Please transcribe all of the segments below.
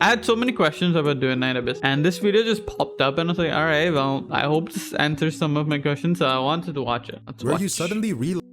I had so many questions about Duet Night Abyss, and this video just popped up, and I was like, all right, well, I hope this answers some of my questions, so I wanted to watch it. Where you suddenly realize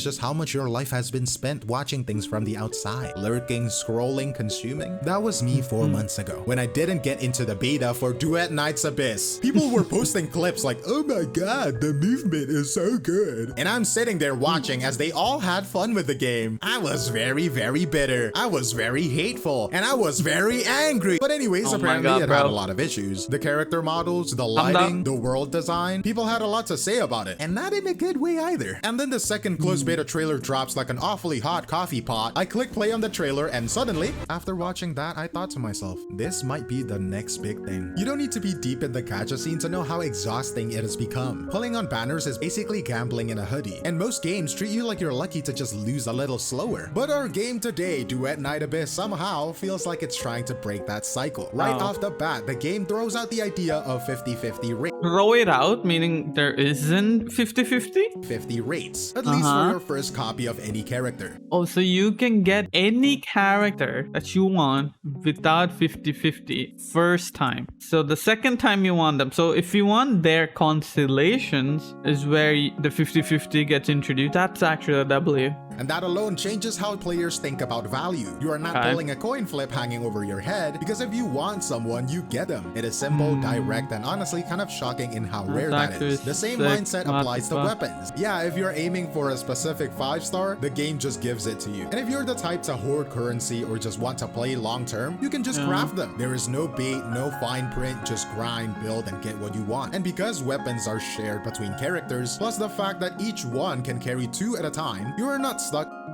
just how much your life has been spent watching things from the outside, lurking, scrolling, consuming. That was me 4 months ago, when I didn't get into the beta for Duet Night Abyss. People were posting clips like, oh my god, the movement is so good. And I'm sitting there watching as they all had fun with the game. I was very, very bitter. I was very hateful. And I was very angry. But anyways, apparently it had a lot of issues. The character models, the lighting, the world design. People had a lot to say about it. And not in a good way either. And then the second closed beta trailer drops like an awfully hot coffee pot. I click play on the trailer and suddenly, after watching that, I thought to myself, this might be the next big thing. You don't need to be deep in the gacha scene to know how exhausting it has become. Pulling on banners is basically gambling in a hoodie, and most games treat you like you're lucky to just lose a little slower. But our game today, Duet Night Abyss, somehow feels like it's trying to break that cycle. Right off the bat, the game throws out the idea of 50-50 rates. Throw it out, meaning there isn't 50-50? 50 rates, at least for your first copy of any character. Oh, so you can get any character that you want without 50-50 first time. So the second time you want them. So if you want their constellations is where the 50-50 gets introduced. That's actually a W. And that alone changes how players think about value. You are not pulling a coin flip hanging over your head, because if you want someone, you get them. It is simple, direct, and honestly kind of shocking in how rare that is. The same mindset applies to weapons. Yeah, if you're aiming for a specific 5-star, the game just gives it to you. And if you're the type to hoard currency or just want to play long term, you can just craft them. There is no bait, no fine print, just grind, build, and get what you want. And because weapons are shared between characters, plus the fact that each one can carry 2 at a time, you are not stuck.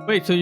Wait, so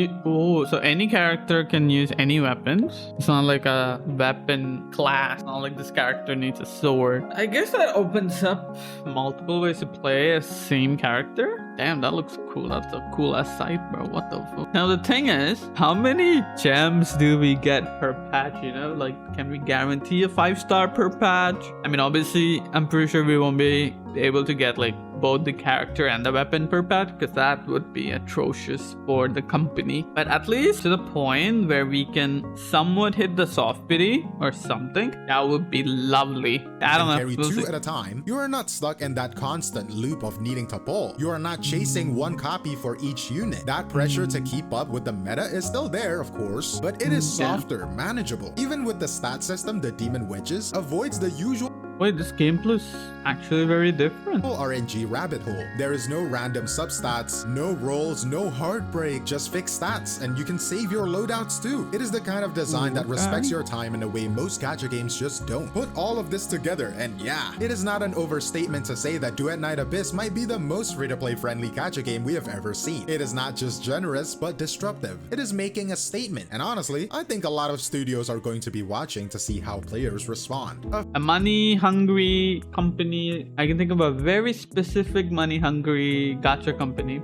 any character can use any weapons? It's not like a weapon class. It's not like this character needs a sword. I guess that opens up multiple ways to play a same character. Damn, that looks cool. That's a cool ass site, bro. What the fuck? Now the thing is, how many gems do we get per patch? You know, like, can we guarantee a 5-star per patch? I mean, obviously, I'm pretty sure we won't be able to get like both the character and the weapon per patch, because that would be atrocious for the company. But at least to the point where we can somewhat hit the soft pity or something, that would be lovely. I don't know. Carry 2 at a time. You are not stuck in that constant loop of needing to pull. You are not chasing one copy for each unit. That pressure to keep up with the meta is still there, of course, but it is softer, manageable. Even with the stat system, the Demon Wedges avoids the usual Wait, this gameplay is actually very different. RNG rabbit hole. There is no random substats, no rolls, no heartbreak, just fixed stats, and you can save your loadouts too. It is the kind of design that respects your time in a way most gacha games just don't. Put all of this together, and yeah, it is not an overstatement to say that Duet Night Abyss might be the most free-to-play friendly gacha game we have ever seen. It is not just generous, but disruptive. It is making a statement, and honestly, I think a lot of studios are going to be watching to see how players respond. A money-hungry company. I can think of a very specific money-hungry gacha company.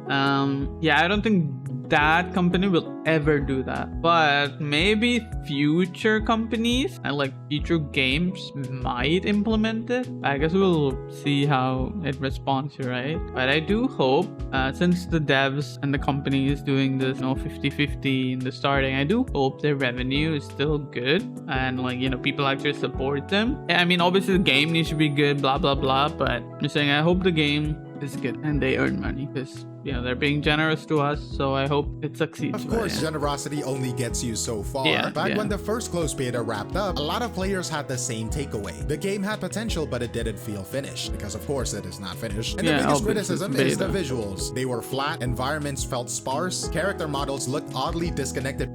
Yeah, I don't think that company will ever do that, but maybe future companies and like future games might implement it. I guess we'll see how it responds, right? But I do hope, since the devs and the company is doing this 50-50 in the starting, I do hope their revenue is still good and like, people actually support them. I mean, obviously the game needs to be good, blah blah blah, but I'm just saying I hope the game is good and they earn money, because they're being generous to us, so I hope it succeeds. Of course, generosity only gets you so far. Back when the first closed beta wrapped up, a lot of players had the same takeaway. The game had potential, but it didn't feel finished, because of course it is not finished. And the biggest criticism is the visuals. They were flat, environments felt sparse, character models looked oddly disconnected.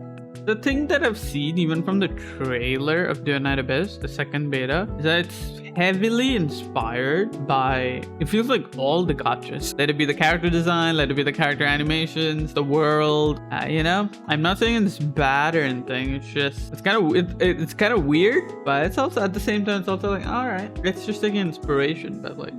The thing that I've seen even from the trailer of Duet Night Abyss, the second beta, is that it's heavily inspired by, it feels like all the gachas. Let it be the character design, let it be the character animations, the world, I'm not saying it's bad or anything, it's just, it's kind of weird, but it's also, at the same time, it's also like, all right, it's just taking inspiration, but like,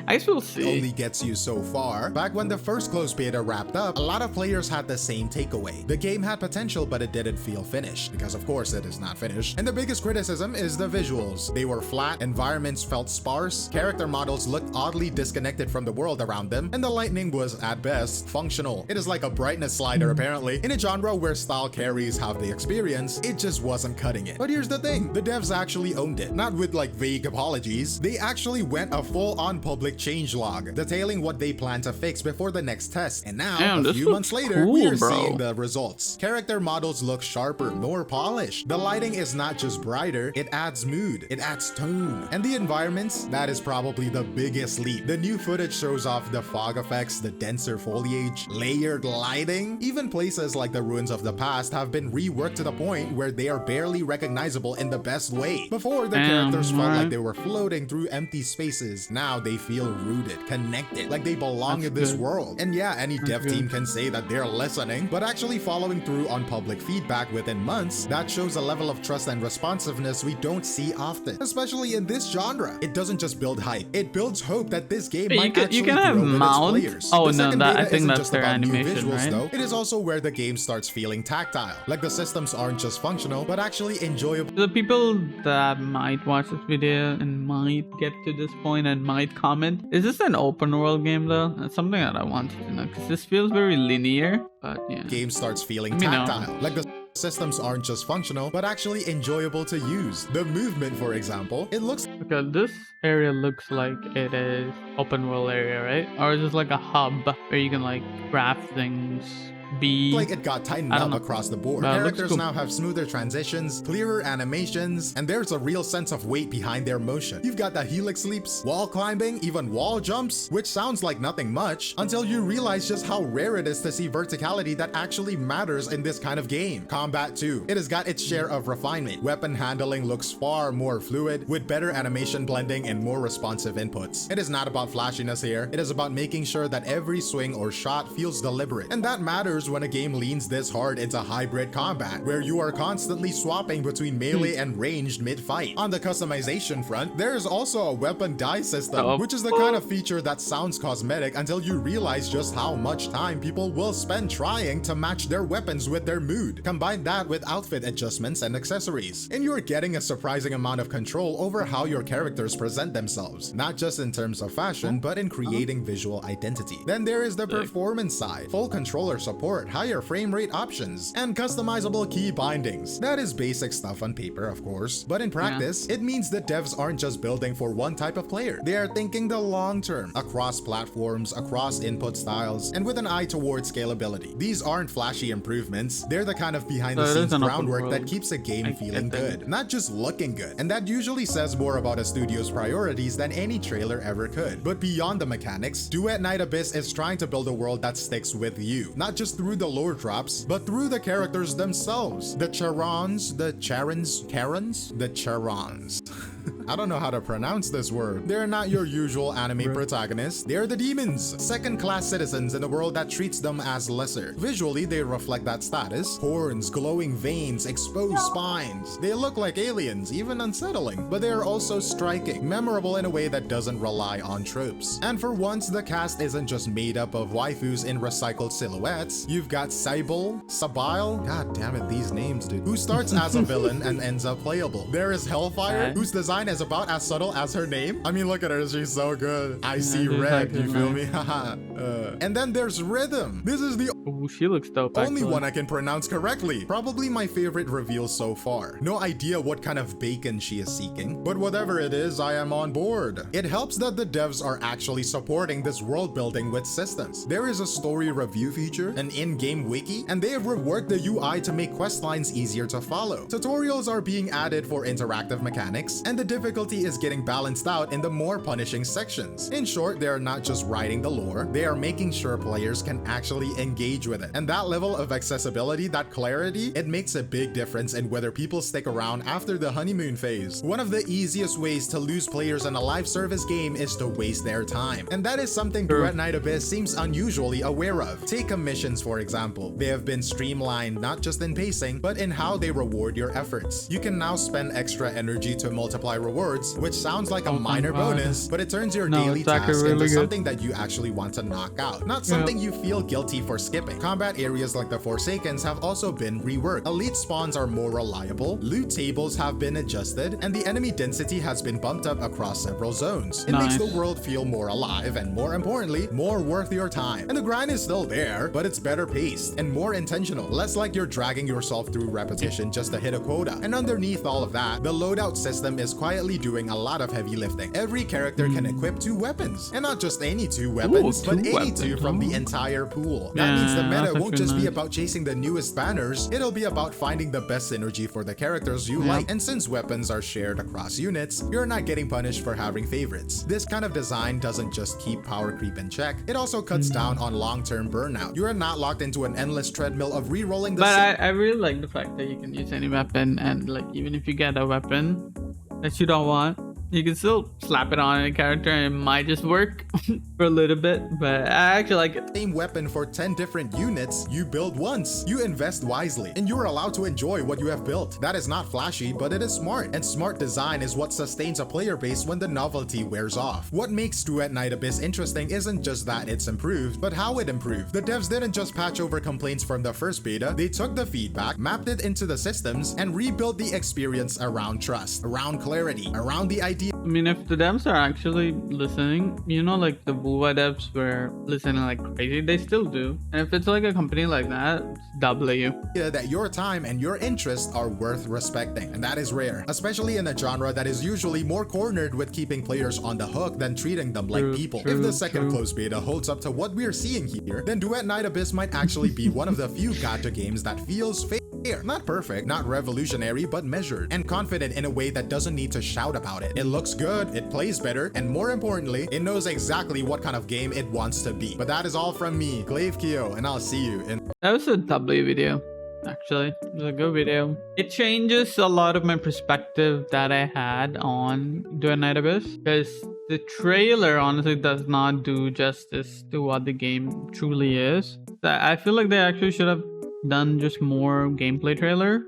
I guess we'll see. only gets you so far. Back when the first closed beta wrapped up, a lot of players had the same takeaway. The game had potential, but it didn't feel finished, because of course it is not finished. And the biggest criticism is the visuals. They were flat, environments felt sparse, character models looked oddly disconnected from the world around them, and the lighting was, at best, functional. It is like a brightness slider apparently. In a genre where style carries half the experience, it just wasn't cutting it. But here's the thing, the devs actually owned it. Not with like vague apologies, they actually went a full-on public changelog, detailing what they plan to fix before the next test. And now, Damn, a few months later, cool, we are bro. seeing the results. Character models look sharper, more polished. The lighting is not just brighter, it adds mood, it adds tone. And the environments, that is probably the biggest leap. The new footage shows off the fog effects, the denser foliage, layered lighting. Even places like the ruins of the past have been reworked to the point where they are barely recognizable in the best way. Before, the characters felt like they were floating through empty spaces. Now they feel rooted, connected, like they belong in this world. And yeah, any dev team can say that they're listening, but actually following through on public feedback within months, that shows a level of trust and responsiveness we don't see often, especially in this genre. It doesn't just build hype, it builds hope that this game might actually you can have grow with its mount. players. Oh The no, second that beta I think isn't that's just their about new animation, visuals, right? though. It is also where the game starts feeling tactile, like the systems aren't just functional, but actually enjoyable. The people that might watch this video and might get to this point and might comment, is this an open world game though? That's something that I wanted to know, because this feels very linear, but yeah. Game starts feeling Let me know. tactile, like the systems aren't just functional, but actually enjoyable to use. The movement, for example, it looks Okay, this area looks like it is open world area, right? Or is this like a hub where you can like craft things, be like it got tightened I don't up know. across the board. Looks Characters cool. now have smoother transitions, clearer animations, and there's a real sense of weight behind their motion. You've got the helix leaps, wall climbing, even wall jumps, which sounds like nothing much until you realize just how rare it is to see verticality that actually matters in this kind of game. Combat too. It has got its share of refinement. Weapon handling looks far more fluid, with better animation blending and more responsive inputs. It is not about flashiness here. It is about making sure that every swing or shot feels deliberate. And that matters when a game leans this hard into hybrid combat, where you are constantly swapping between melee and ranged mid-fight. On the customization front, there is also a weapon dye system, which is the kind of feature that sounds cosmetic until you realize just how much time people will spend trying to match their weapons with their mood. Combine that with outfit adjustments and accessories, and you're getting a surprising amount of control over how your characters present themselves, not just in terms of fashion, but in creating visual identity. Then there is the performance side, full controller support, higher frame rate options, and customizable key bindings. That is basic stuff on paper, of course, but in practice, it means that devs aren't just building for one type of player. They are thinking the long term, across platforms, across input styles, and with an eye towards scalability. These aren't flashy improvements, they're the kind of behind the scenes groundwork that keeps a game feeling good, not just looking good. And that usually says more about a studio's priorities than any trailer ever could. But beyond the mechanics, Duet Night Abyss is trying to build a world that sticks with you, not just through the lore drops, but through the characters themselves. The Charons, the Charons, the Charons. I don't know how to pronounce this word. They're not your usual anime protagonists. They're the demons, second-class citizens in a world that treats them as lesser. Visually, they reflect that status. Horns, glowing veins, exposed spines. They look like aliens, even unsettling, but they are also striking, memorable in a way that doesn't rely on tropes. And for once, the cast isn't just made up of waifus in recycled silhouettes. You've got Sabile, god damn it, these names, dude, who starts as a villain and ends up playable. There is Hellfire, whose design is about as subtle as her name. I mean, look at her, she's so good. I see red, you feel me? Haha. And then there's Rhythm. This is the Ooh, she looks dope, only actually. one I can pronounce correctly. Probably my favorite reveal so far. No idea what kind of bacon she is seeking, but whatever it is, I am on board. It helps that the devs are actually supporting this world building with systems. There is a story review feature, an in-game wiki, and they have reworked the UI to make quest lines easier to follow. Tutorials are being added for interactive mechanics, and the difficulty is getting balanced out in the more punishing sections. In short, they are not just writing the lore, they are making sure players can actually engage engage with it. And that level of accessibility, that clarity, it makes a big difference in whether people stick around after the honeymoon phase. One of the easiest ways to lose players in a live service game is to waste their time. And that is something Duet Night Abyss seems unusually aware of. Take commissions, for example. They have been streamlined not just in pacing, but in how they reward your efforts. You can now spend extra energy to multiply rewards, which sounds like a minor bonus, but it turns your daily task into something that you actually want to knock out, not something you feel guilty for skipping. Combat areas like the Forsakens have also been reworked. Elite spawns are more reliable, loot tables have been adjusted, and the enemy density has been bumped up across several zones. It makes the world feel more alive and, more importantly, more worth your time. And the grind is still there, but it's better paced and more intentional, less like you're dragging yourself through repetition just to hit a quota. And underneath all of that, the loadout system is quietly doing a lot of heavy lifting. Every character can equip 2 weapons, and not just any 2 weapons, but any 2 from the entire pool. That means the meta won't just be about chasing the newest banners, it'll be about finding the best synergy for the characters you like. And since weapons are shared across units, you're not getting punished for having favorites. This kind of design doesn't just keep power creep in check, it also cuts down on long-term burnout. You are not locked into an endless treadmill of re-rolling the But I really like the fact that you can use any weapon, and like even if you get a weapon that you don't want, you can still slap it on a character and it might just work for a little bit, but I actually like it. Same weapon for 10 different units you build once. You invest wisely, and you are allowed to enjoy what you have built. That is not flashy, but it is smart, and smart design is what sustains a player base when the novelty wears off. What makes Duet Night Abyss interesting isn't just that it's improved, but how it improved. The devs didn't just patch over complaints from the first beta, they took the feedback, mapped it into the systems, and rebuilt the experience around trust, around clarity, around the idea. I mean, if the devs are actually listening, you know, like the Wuwa devs were listening like crazy, they still do. And if it's like a company like that, it's W. That your time and your interests are worth respecting, and that is rare, especially in a genre that is usually more cornered with keeping players on the hook than treating them like people. If the second closed beta holds up to what we're seeing here, then Duet Night Abyss might actually be one of the few gacha games that feels fair. Not perfect, not revolutionary, but measured and confident in a way that doesn't need to shout about it. It looks good, it plays better, and more importantly, it knows exactly what kind of game it wants to be. But that is all from me, Glaivekiyo, and I'll see you in... That was a W video, actually. It was a good video. It changes a lot of my perspective that I had on Duet Night Abyss, because the trailer honestly does not do justice to what the game truly is. I feel like they actually should have done just more gameplay trailer.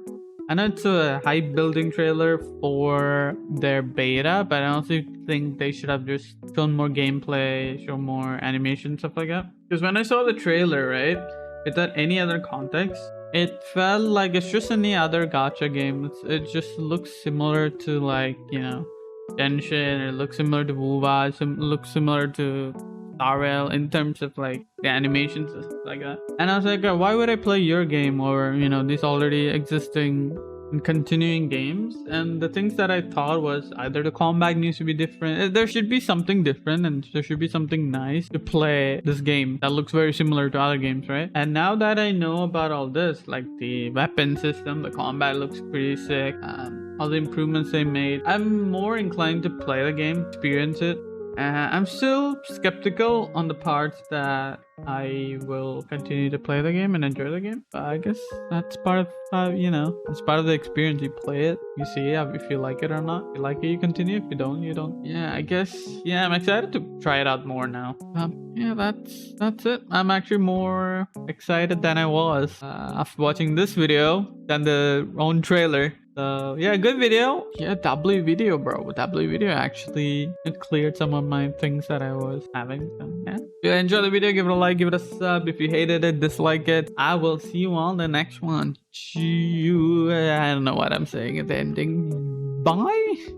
I know it's a hype building trailer for their beta, but I also think they should have just shown more gameplay, show more animation, stuff like that. Because when I saw the trailer, right, without any other context, it felt like it's just any other gacha game. It just looks similar to, like, you know, Genshin. It looks similar to Wuwa. It looks similar to Starrail in terms of like the animations and stuff like that. And I was like, why would I play your game over, you know, these already existing and continuing games? And the things that I thought was either the combat needs to be different, there should be something different, and there should be something nice to play this game that looks very similar to other games, right? And now that I know about all this, like the weapon system, the combat looks pretty sick, all the improvements they made, I'm more inclined to play the game, experience it. I'm still skeptical on the parts that I will continue to play the game and enjoy the game, but I guess that's part of, you know, it's part of the experience. You play it, you see if you like it or not. If you like it, you continue. If you don't, you don't. Yeah, I guess, yeah, I'm excited to try it out more now. Yeah, that's it. I'm actually more excited than I was after watching this video than the own trailer. So yeah, good video. Yeah, W video, bro. W video actually, it cleared some of my things that I was having. So yeah, if you enjoyed the video, give it a like, give it a sub. If you hated it, dislike it. I will see you on the next one. I don't know what I'm saying at the ending. Bye.